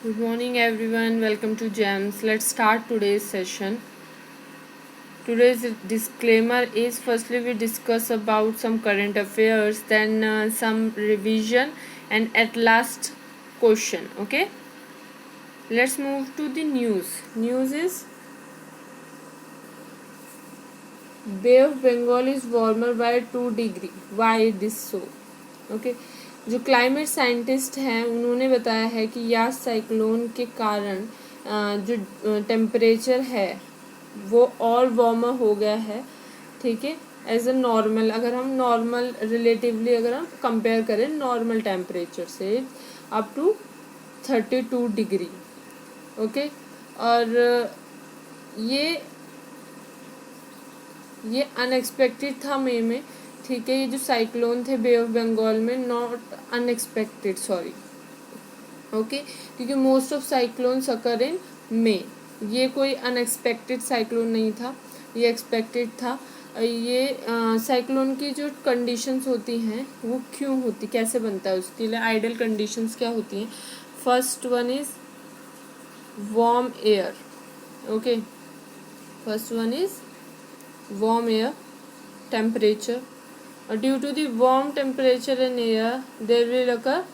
Good morning, everyone. Welcome to GEMS. Let's start today's session. Today's disclaimer is firstly we discuss about some current affairs, then some revision, and at last question. Okay, let's move to the news. News is Bay of Bengal is warmer by 2 degree. Why it is so? Okay, जो climate scientist हैं उन्होंने बताया है कि यास cyclone के कारण जो temperature है वो और वार्मर हो गया है। ठीक है, एज अ नॉर्मल, अगर हम नॉर्मल रिलेटिवली अगर हम कंपेयर करें नॉर्मल टेम्परेचर से अप टू 32 डिग्री। ओके, और ये अनएक्सपेक्टेड था मई में। ठीक है, ये जो साइक्लोन थे बे ऑफ बंगाल में, नॉट अनएक्सपेक्टेड, सॉरी। ओके, क्योंकि मोस्ट ऑफ साइक्लोन्स अकर इन मई। ये कोई अनएक्सपेक्टेड साइक्लोन नहीं था, ये एक्सपेक्टेड था। ये साइक्लोन की जो कंडीशंस होती हैं वो क्यों होती, कैसे बनता है, उसके लिए आइडियल कंडीशंस क्या होती हैं। First one is warm air. Okay, first one is warm air temperature. Due to the warm temperature in air, there will occur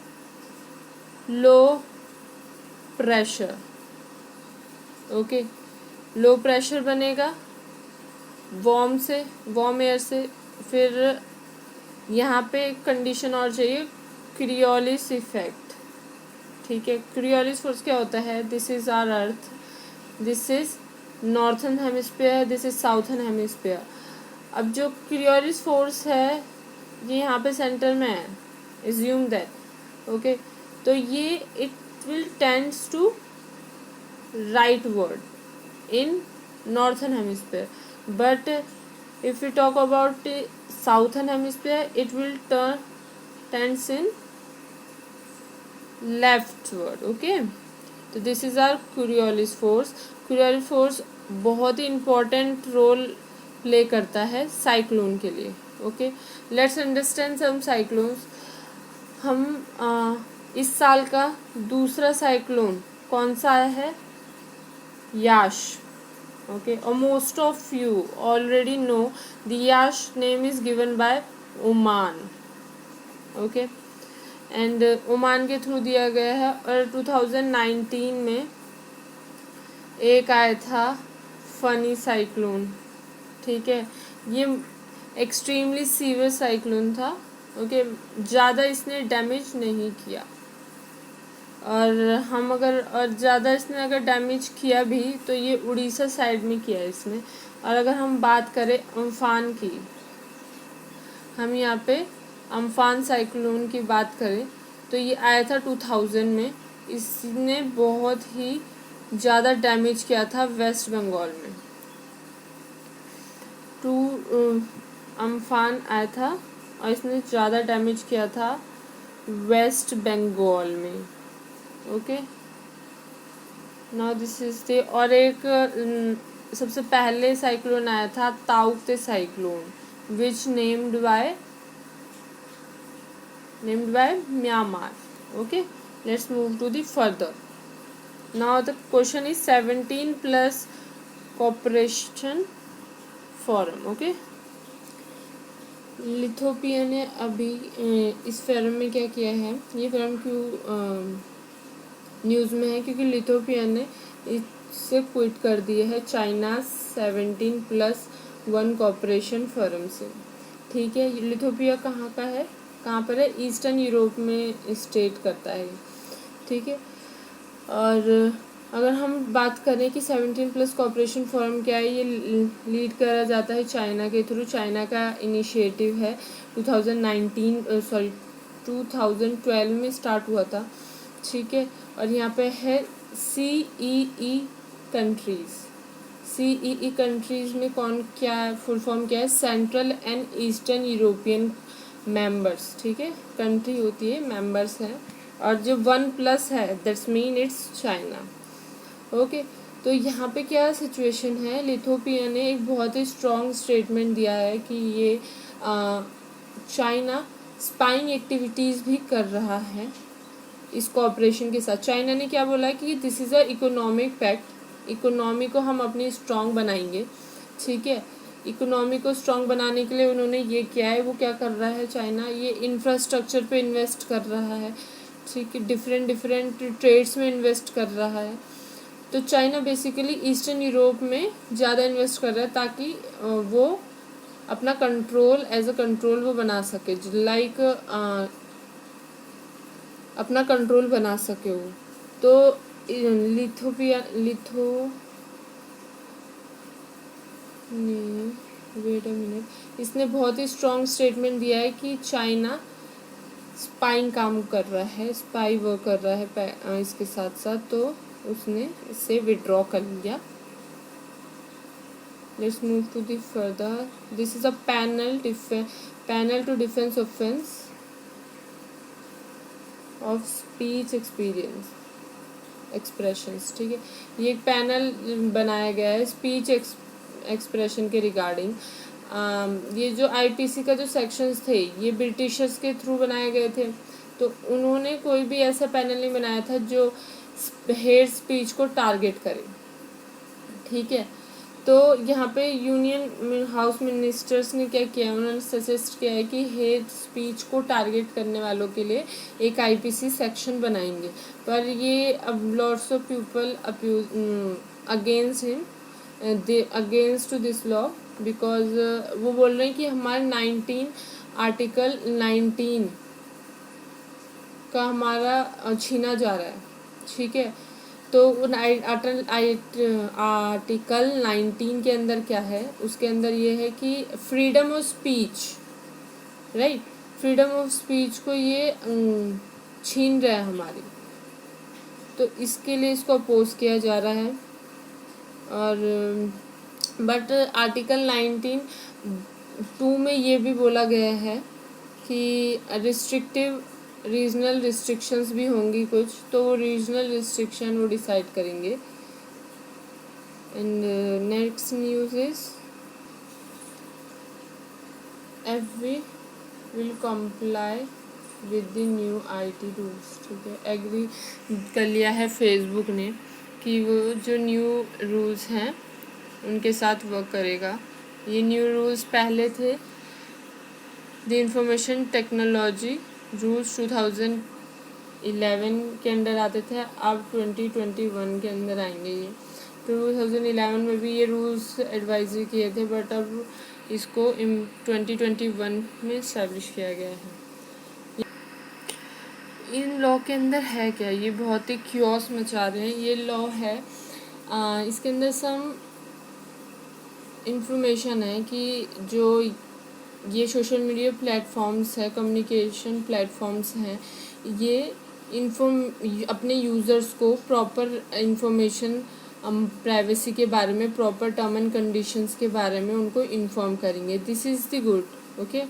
low pressure. Okay, low pressure बनेगा warm से, warm air से। फिर यहाँ पे एक कंडीशन और चाहिए, क्रियोलिस effect. ठीक है, क्रियोलिस फोर्स क्या होता है? This is our earth, this is northern hemisphere, this is southern hemisphere. अब जो क्रियोलिस फोर्स है ये यहाँ पे सेंटर में है, एज्यूम दैट। ओके, तो ये it will tends to right ward in northern hemisphere, but if you talk about southern hemisphere it will tends in left ward. Okay, तो this is our Coriolis force. Coriolis force बहुत ही important role play करता है cyclone के लिए। Okay, let's understand some cyclones. हम इस साल का दूसरा साइक्लोन कौन सा आया है? याश। ओके, और most of you already know the Yash name is given by Oman. Okay, and Oman के थ्रू दिया गया है। और 2019 में एक आया था फनी साइक्लोन। ठीक है, ये एक्सट्रीमली सीवियर साइक्लोन था। ओके, ज़्यादा इसने डैमेज नहीं किया, और ज़्यादा इसने अगर डैमेज किया भी तो ये उड़ीसा साइड में किया है इसने। और अगर हम बात करें अम्फान की, हम यहाँ पे अम्फान साइक्लोन की बात करें तो ये आया था 2000 में। इसने बहुत ही ज़्यादा डैमेज किया था वेस्ट बंगाल में। अम्फान आया था और इसने ज़्यादा डैमेज किया था वेस्ट बंगाल में। Okay, now this is the, और एक सबसे पहले साइक्लोन आया था ताउते cyclone which named by Myanmar. Okay, let's move to the further. Now the question is 17+ cooperation forum. Okay, लिथोपिया ने अभी इस फोरम में क्या किया है? ये फोरम क्यों न्यूज़ में है? क्योंकि लिथोपिया ने इससे क्विट कर दिया है चाइना 17+1 कॉपरेशन फोरम से। ठीक है, लिथोपिया कहाँ का है, कहाँ पर है? ईस्टर्न यूरोप में स्टेट करता है। ठीक है, और अगर हम बात करें कि 17+ कॉपरेशन फोरम क्या है, ये लीड करा जाता है चाइना के थ्रू। चाइना का इनिशिएटिव है। 2012 में स्टार्ट हुआ था। ठीक है, और यहाँ पे है CEE कंट्रीज़। CEE कंट्रीज़ में कौन क्या है, फुल फॉर्म क्या है? Central and eastern European members. ठीक है, कंट्री होती है, मेंबर्स हैं। और जो 1+ है that's mean it's China. Okay, तो यहाँ पे क्या सिचुएशन है? लिथोपिया ने एक बहुत ही स्ट्रॉन्ग स्टेटमेंट दिया है कि ये चाइना स्पाइंग एक्टिविटीज़ भी कर रहा है इस कॉपरेशन के साथ। चाइना ने क्या बोला कि this is a economic pact, economy को हम अपनी स्ट्रॉन्ग बनाएंगे, ठीक है। इकोनॉमी को स्ट्रॉन्ग बनाने के लिए उन्होंने ये किया है, वो क्या कर रहा है चाइना, ये इंफ्रास्ट्रक्चर पे इन्वेस्ट कर रहा है, ठीक है, डिफरेंट ट्रेड्स में इन्वेस्ट कर रहा है। तो चाइना बेसिकली ईस्टर्न यूरोप में ज़्यादा इन्वेस्ट कर रहा है ताकि वो अपना कंट्रोल एज अ कंट्रोल वो बना सके, लाइक अपना कंट्रोल बना सके वो। तो वेट अ मिनट, इसने बहुत ही स्ट्रॉन्ग स्टेटमेंट दिया है कि चाइना स्पाइंग काम कर रहा है, स्पाई वर्क कर रहा है इसके साथ साथ, तो उसने इसे विड्रॉ कर लिया। Let's move to the further. This is a panel to defence offence of speech expressions, ठीक है। ये एक पैनल बनाया गया है स्पीच एक्सप्रेशन के रिगार्डिंग। ये जो आईपीसी का जो सेक्शंस थे ये ब्रिटिशर्स के थ्रू बनाए गए थे, तो उन्होंने कोई भी ऐसा पैनल नहीं बनाया था जो हेट स्पीच को टारगेट करे, ठीक है। तो यहाँ पे यूनियन हाउस मिनिस्टर्स ने क्या किया, उन्होंने सजेस्ट किया है कि हेट स्पीच को टारगेट करने वालों के लिए एक आईपीसी सेक्शन बनाएंगे, पर ये अब lots of people against him against to this law, because वो बोल रहे हैं कि हमारे आर्टिकल 19 का हमारा छीना जा रहा है, ठीक है। तो उन आर्टिकल 19 के अंदर क्या है, उसके अंदर ये है कि freedom of speech, right, freedom of speech को ये छीन रहा है हमारी, तो इसके लिए इसको अपोज किया जा रहा है। और बट आर्टिकल 19(2) में ये भी बोला गया है कि रीजनल रिस्ट्रिक्शंस भी होंगी कुछ, तो वो रीजनल रिस्ट्रिक्शन वो डिसाइड करेंगे। And next news is FB will comply with the new IT rules, ठीक है। एग्री कर लिया है फेसबुक ने कि वो जो न्यू रूल्स हैं उनके साथ वर्क करेगा। ये न्यू रूल्स पहले थे द इंफॉर्मेशन टेक्नोलॉजी रूल्स 2011 के अंदर आते थे, अब 2021 के अंदर आएंगे। ये 2011 में भी ये रूल्स एडवाइजरी किए थे, बट अब इसको 2021 में इस्टेब्लिश किया गया है। इन लॉ के अंदर है क्या, ये बहुत ही क्योस मचा रहे हैं। ये लॉ है, इसके अंदर सम इंफॉर्मेशन है कि जो ये सोशल मीडिया प्लेटफॉर्म्स है, कम्युनिकेशन प्लेटफॉर्म्स हैं, ये अपने यूज़र्स को प्रॉपर इंफॉर्मेशन प्राइवेसी के बारे में, प्रॉपर टर्म एंड कंडीशंस के बारे में उनको इन्फॉर्म करेंगे। This is the good, okay.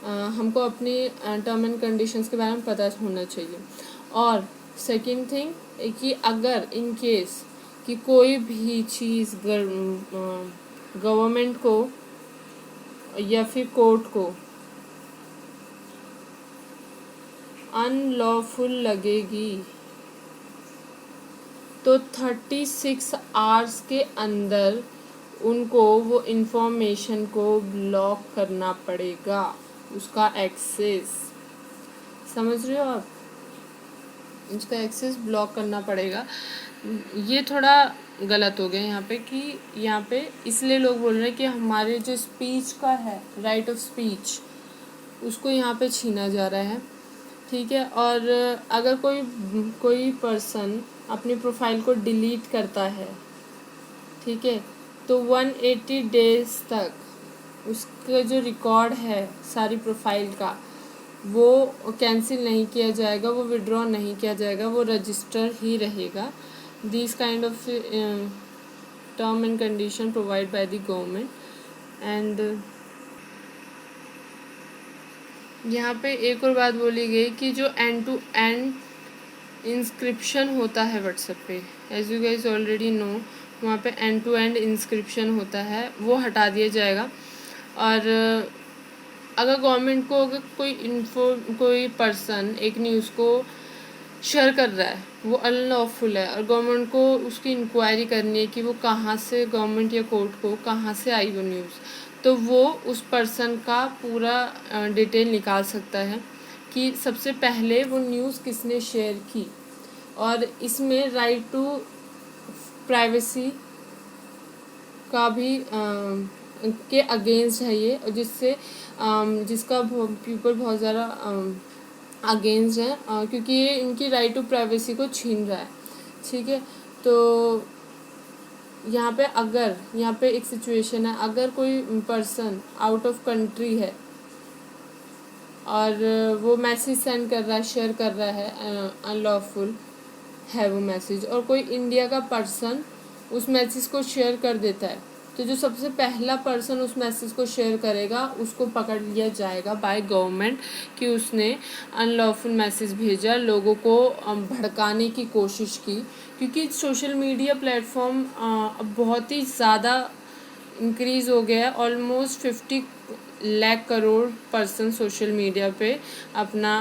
हमको अपनी टर्म एंड कंडीशंस के बारे में पता होना चाहिए। और सेकंड थिंग कि अगर इन केस कि कोई भी चीज़ गवर्नमेंट को या फिर कोर्ट को अनलॉफुल लगेगी, तो 36 आवर्स के अंदर उनको वो इंफॉर्मेशन को ब्लॉक करना पड़ेगा, उसका एक्सेस, समझ रहे हो आप, उसका एक्सेस ब्लॉक करना पड़ेगा। ये थोड़ा गलत हो गया यहाँ पे कि यहाँ पे इसलिए लोग बोल रहे हैं कि हमारे जो स्पीच का है, राइट ऑफ स्पीच, उसको यहाँ पे छीना जा रहा है, ठीक है। और अगर कोई पर्सन अपनी प्रोफाइल को डिलीट करता है, ठीक है, तो 180 डेज तक उसका जो रिकॉर्ड है सारी प्रोफाइल का वो कैंसिल नहीं किया जाएगा, वो विड्रॉ नहीं किया जाएगा, वो रजिस्टर ही रहेगा। This kind of term and condition provide by the government. And यहाँ पे एक और बात बोली गई कि जो एंड टू एंड इंस्क्रिप्शन होता है व्हाट्सएप पे, as you guys already know, वहाँ पे एंड टू एंड इंस्क्रिप्शन होता है, वो हटा दिया जाएगा। और अगर गवर्नमेंट को अगर कोई पर्सन एक न्यूज़ को शेयर कर रहा है वो अनलॉफुल है, और गवर्नमेंट को उसकी इंक्वायरी करनी है कि वो कहाँ से, गवर्नमेंट या कोर्ट को कहाँ से आई वो न्यूज़, तो वो उस पर्सन का पूरा डिटेल निकाल सकता है कि सबसे पहले वो न्यूज़ किसने शेयर की। और इसमें राइट टू प्राइवेसी का भी के अगेंस्ट है ये, और जिससे जिसका पीपल बहुत ज़्यादा अगेंस्ट है, क्योंकि ये इनकी राइट टू प्राइवेसी को छीन रहा है। ठीक है, तो यहाँ पे एक सिचुएशन है, अगर कोई पर्सन आउट ऑफ कंट्री है और वो मैसेज सेंड कर रहा है, शेयर कर रहा है, अनलॉफुल है वो मैसेज, और कोई इंडिया का पर्सन उस मैसेज को शेयर कर देता है, तो जो सबसे पहला पर्सन उस मैसेज को शेयर करेगा उसको पकड़ लिया जाएगा बाय गवर्नमेंट कि उसने अनलॉफुल मैसेज भेजा, लोगों को भड़काने की कोशिश की। क्योंकि सोशल मीडिया प्लेटफॉर्म अब बहुत ही ज़्यादा इंक्रीज़ हो गया है, almost 50 lakh crore person social media पे अपना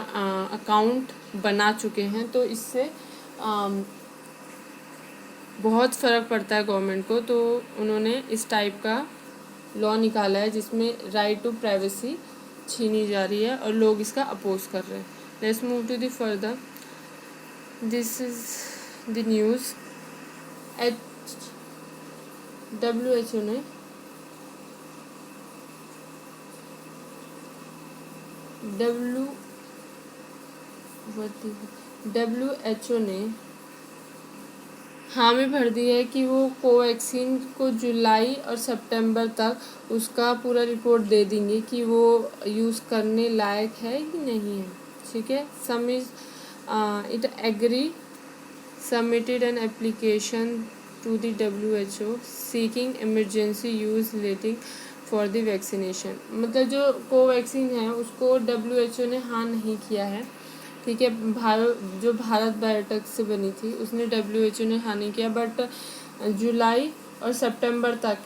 अकाउंट बना चुके हैं, तो इससे बहुत फ़र्क पड़ता है गवर्नमेंट को। तो उन्होंने इस टाइप का लॉ निकाला है जिसमें राइट टू प्राइवेसी छीनी जा रही है और लोग इसका अपोज कर रहे हैं। Let's move to the further, this is the news. WHO ने WHO ने हामी भर दी है कि वो कोवैक्सीन को जुलाई और सितंबर तक उसका पूरा रिपोर्ट दे देंगे कि वो यूज़ करने लायक है कि नहीं है। ठीक है, some is it agree submitted an application to the WHO seeking emergency use relating for the vaccination. मतलब जो कोवैक्सीन है उसको WHO ने हाँ नहीं किया है। ठीक है, जो भारत बायोटेक से बनी थी उसने WHO ने हाँ नहीं किया, बट जुलाई और सितंबर तक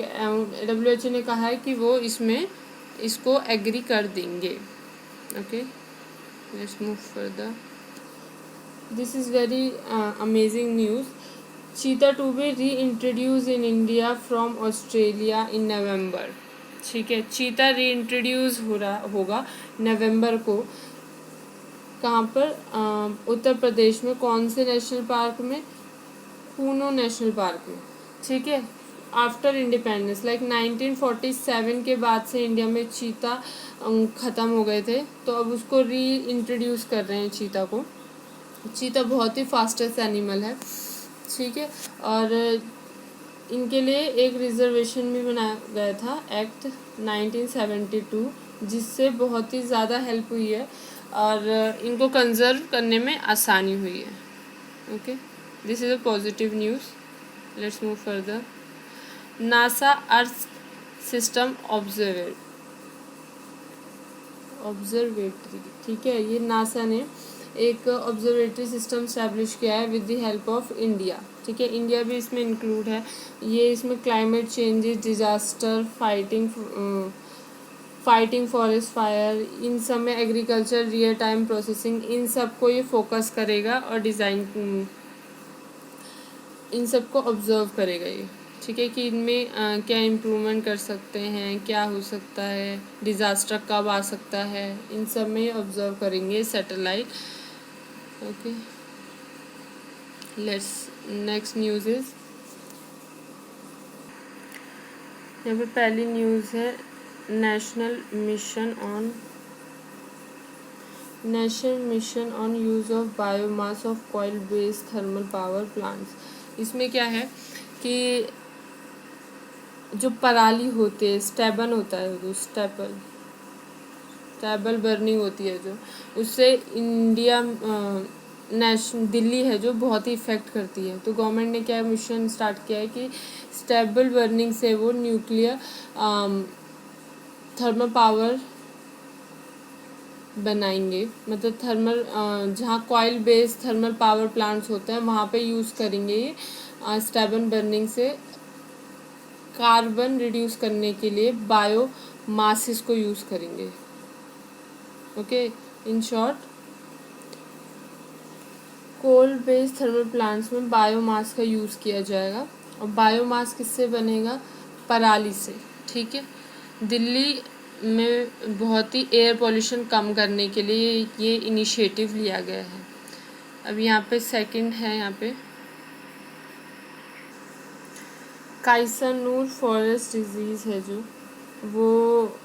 WHO ने कहा है कि वो इसको एग्री कर देंगे। Okay, let's move further. This is very amazing news. Cheetah to be reintroduce in India from Australia in November. ठीक है, चीता री इंट्रोड्यूस होगा नवंबर को। कहाँ पर? उत्तर प्रदेश में। कौन से नेशनल पार्क में? कूनो नेशनल पार्क में। ठीक है, आफ्टर इंडिपेंडेंस लाइक 1947 के बाद से इंडिया में चीता ख़त्म हो गए थे, तो अब उसको री इंट्रोड्यूस कर रहे हैं चीता को। चीता बहुत ही फास्टेस्ट एनिमल है। ठीक है, और इनके लिए एक रिजर्वेशन भी बनाया गया था एक्ट 1972, जिससे बहुत ही ज़्यादा हेल्प हुई है और इनको कंजर्व करने में आसानी हुई है। Okay, this is a positive news. Let's move further. NASA earth system observatory. ठीक है, ये नासा ने एक ऑब्जर्वेटरी सिस्टम स्टैब्लिश किया है with the help of India. ठीक है, इंडिया भी इसमें इंक्लूड है। ये इसमें climate changes, disaster, fighting forest fire, इन सब में एग्रीकल्चर, रियल टाइम प्रोसेसिंग, इन सब को ये फोकस करेगा और डिज़ाइन इन सब को ऑब्जर्व करेगा ये। ठीक है, कि इनमें क्या इम्प्रूवमेंट कर सकते हैं, क्या हो सकता है, डिज़ास्टर कब आ सकता है, इन सब में ऑब्जर्व करेंगे satellite. Okay, let's next news is, यहाँ पे पहली न्यूज़ है national mission on use of biomass of coil based thermal power plants. इसमें क्या है कि जो पराली होते हैं, स्टेबल होता है, जो स्टेबल बर्निंग होती है, जो उससे इंडिया दिल्ली है जो बहुत ही इफ़ेक्ट करती है। तो गवर्नमेंट ने क्या मिशन स्टार्ट किया है कि स्टेबल बर्निंग से वो न्यूक्लियर थर्मल पावर बनाएंगे। मतलब थर्मल जहाँ coal based thermal power plants होते हैं वहाँ पे यूज़ करेंगे ये स्टेबल बर्निंग से कार्बन रिड्यूस करने के लिए बायो मासेस को यूज़ करेंगे। Okay, in short coal based thermal plants में बायोमास का यूज़ किया जाएगा और बायोमास किससे बनेगा, पराली से। ठीक है, दिल्ली में बहुत ही एयर पोल्यूशन कम करने के लिए ये इनिशिएटिव लिया गया है। अब यहाँ पे सेकंड है, यहाँ पे काइसनूर फॉरेस्ट डिजीज़ है जो, वो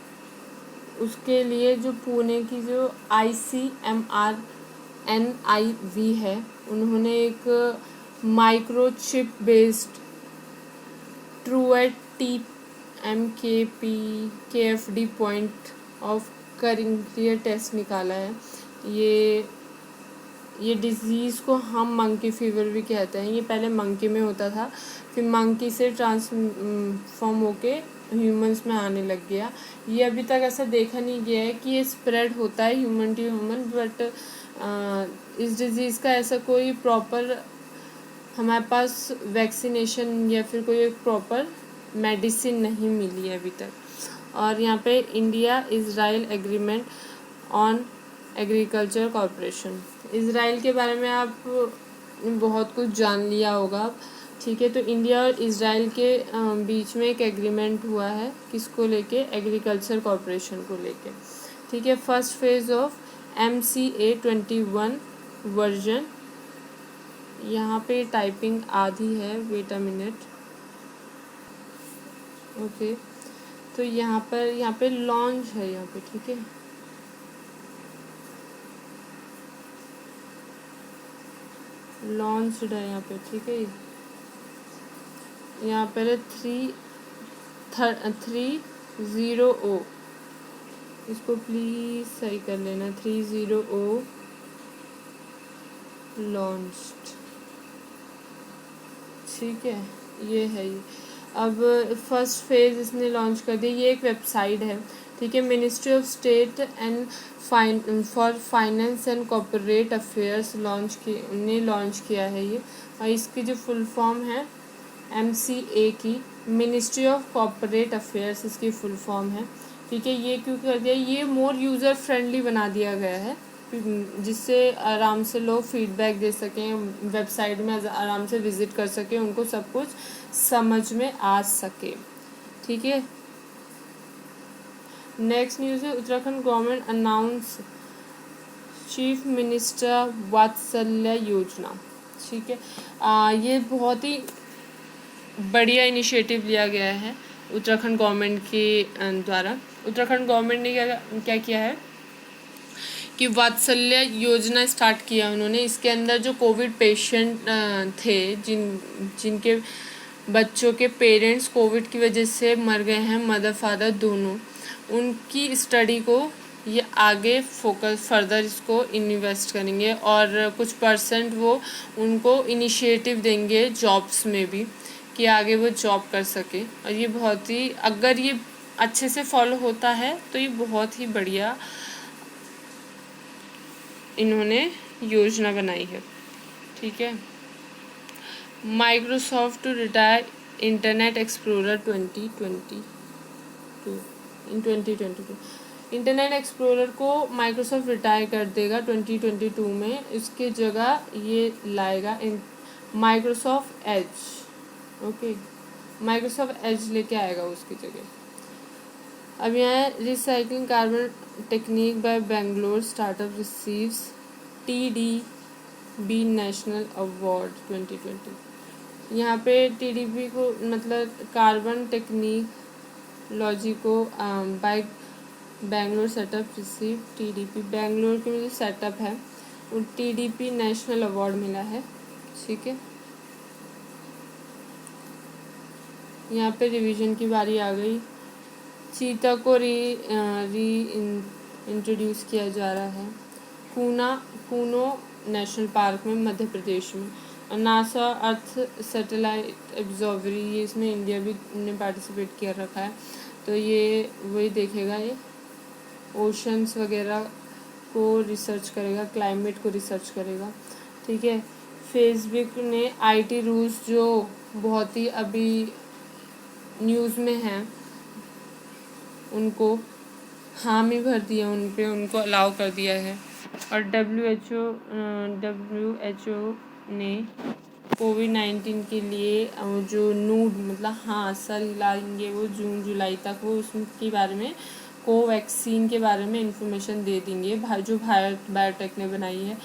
उसके लिए जो पुणे की जो ICMR-NIV है, उन्होंने एक microchip based Truenat TMKP-KFD point of caring test निकाला है। ये डिज़ीज़ को हम मंकी फीवर भी कहते हैं। ये पहले मंकी में होता था, फिर मंकी से ट्रांसफॉर्म होके ह्यूमंस में आने लग गया। ये अभी तक ऐसा देखा नहीं गया है कि ये स्प्रेड होता है ह्यूमन टू ह्यूमन, बट इस डिज़ीज़ का ऐसा कोई प्रॉपर हमारे पास वैक्सीनेशन या फिर कोई एक प्रॉपर मेडिसिन नहीं मिली है अभी तक। और यहाँ पे India Israel agreement on agriculture corporation, Israel के बारे में आप बहुत कुछ जान लिया होगा। ठीक है, तो इंडिया और इज़राइल के बीच में एक एग्रीमेंट हुआ है, किसको लेके, एग्रीकल्चर कॉर्पोरेशन को लेके। ठीक है, first phase of MCA-21 version. यहाँ पे टाइपिंग आधी है, वेट अ मिनट। ओके, तो यहाँ पे लॉन्च है यहाँ पे। ठीक है, लॉन्च्ड है यहाँ पे। ठीक है, यहाँ पर 330O, इसको प्लीज़ सही कर लेना, 30O लॉन्च्ड। ठीक है, ये है ये। अब फर्स्ट फेज़ इसने लॉन्च कर दिया। ये एक वेबसाइट है। ठीक है, ministry of state and for finance and corporate affairs launch किया है ये। और इसकी जो फुल फॉर्म है MCA की, मिनिस्ट्री ऑफ कॉर्पोरेट अफेयर्स इसकी फुल फॉर्म है। ठीक है, ये क्यों कर दिया, ये मोर यूज़र फ्रेंडली बना दिया गया है, जिससे आराम से लोग फीडबैक दे सकें, वेबसाइट में आराम से विज़िट कर सकें, उनको सब कुछ समझ में आ सके। ठीक है, नेक्स्ट न्यूज़ है, Uttarakhand government announce chief minister वात्सल्य योजना। ठीक है, ये बहुत ही बढ़िया इनिशिएटिव लिया गया है उत्तराखंड गवर्नमेंट के द्वारा। उत्तराखंड गवर्नमेंट ने क्या किया है कि वात्सल्य योजना स्टार्ट किया उन्होंने। इसके अंदर जो कोविड पेशेंट थे, जिनके बच्चों के पेरेंट्स कोविड की वजह से मर गए हैं, मदर फादर दोनों, उनकी स्टडी को ये आगे फोकस फर्दर इसको इन्वेस्ट करेंगे और कुछ परसेंट वो उनको इनिशिएटिव देंगे जॉब्स में भी, कि आगे वो जॉब कर सके। और ये बहुत ही, अगर ये अच्छे से फॉलो होता है तो ये बहुत ही बढ़िया इन्होंने योजना बनाई है। ठीक है, Microsoft to retire Internet Explorer 2022 Internet Explorer को माइक्रोसॉफ्ट रिटायर कर देगा 2022 में। इसके जगह ये लाएगा Microsoft Edge. Okay, Microsoft Edge लेके आएगा उसकी जगह। अब यहाँ recycling carbon technique by Bangalore startup receives TDB national award 2020। यहाँ पे TDB को मतलब कार्बन टेक्निलॉजी को by Bangalore setup receive TDP, Bangalore के जो सेटअप है वो TDP नेशनल अवार्ड मिला है। ठीक है, यहाँ पे रिवीजन की बारी आ गई। चीता को इंट्रोड्यूस किया जा रहा है कूनो नेशनल पार्क में, मध्य प्रदेश में। और नासा अर्थ सैटेलाइट ऑब्जर्वरी, ये इसमें इंडिया भी ने पार्टिसिपेट किया रखा है, तो ये वही देखेगा, ये ओशंस वगैरह को रिसर्च करेगा, क्लाइमेट को रिसर्च करेगा। ठीक है, फेसबुक ने IT रूल्स जो बहुत ही अभी न्यूज़ में हैं उनको हामी भर दिया, उनको अलाउ कर दिया है। और WHO ने कोविड-19 के लिए जो नूड मतलब हाँ सर हिलाएंगे वो जून जुलाई तक वो उसके बारे में कोवैक्सीन के बारे में इंफॉर्मेशन दे देंगे जो भारत बायोटेक ने बनाई है।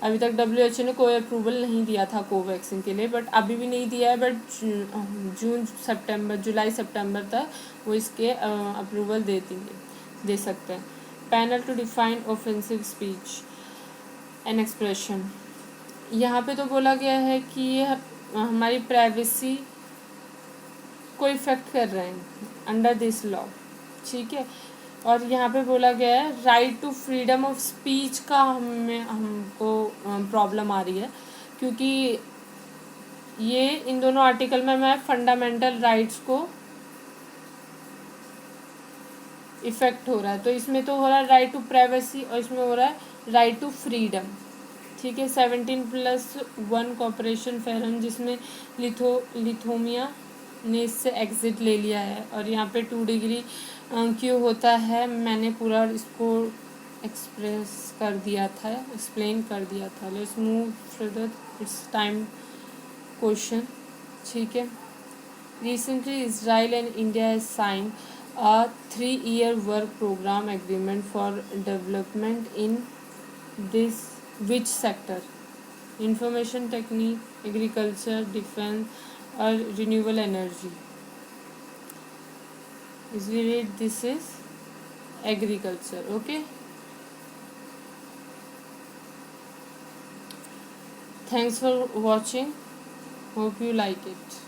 अभी तक WHO ने कोई अप्रूवल नहीं दिया था कोवैक्सीन के लिए, बट अभी भी नहीं दिया है, बट जुलाई सितंबर तक वो इसके अप्रूवल दे सकते हैं। Panel to define offensive speech and expression. यहाँ पे तो बोला गया है कि ये हमारी प्राइवेसी को इफेक्ट कर रहे हैं अंडर दिस लॉ, ठीक है। और यहाँ पे बोला गया है right to freedom of speech का हमको प्रॉब्लम आ रही है, क्योंकि ये इन दोनों आर्टिकल में मैं फंडामेंटल राइट्स को इफेक्ट हो रहा है। तो इसमें तो हो रहा है राइट टू प्राइवेसी और इसमें हो रहा है राइट टू फ्रीडम, ठीक है। 17+1 कॉपरेशन फेरन जिसमें लिथुआनिया ने इससे एग्जिट ले लिया है। और यहाँ पे 2 डिग्री क्यों होता है मैंने पूरा इसको एक्सप्लेन कर दिया था। Let's move further, it's time question, ठीक है। Recently Israel and India has signed a 3-year work program agreement for development in this which sector? Information technique, agriculture, defense or renewable energy? Easily read, this is agriculture, okay. Thanks for watching, hope you like it.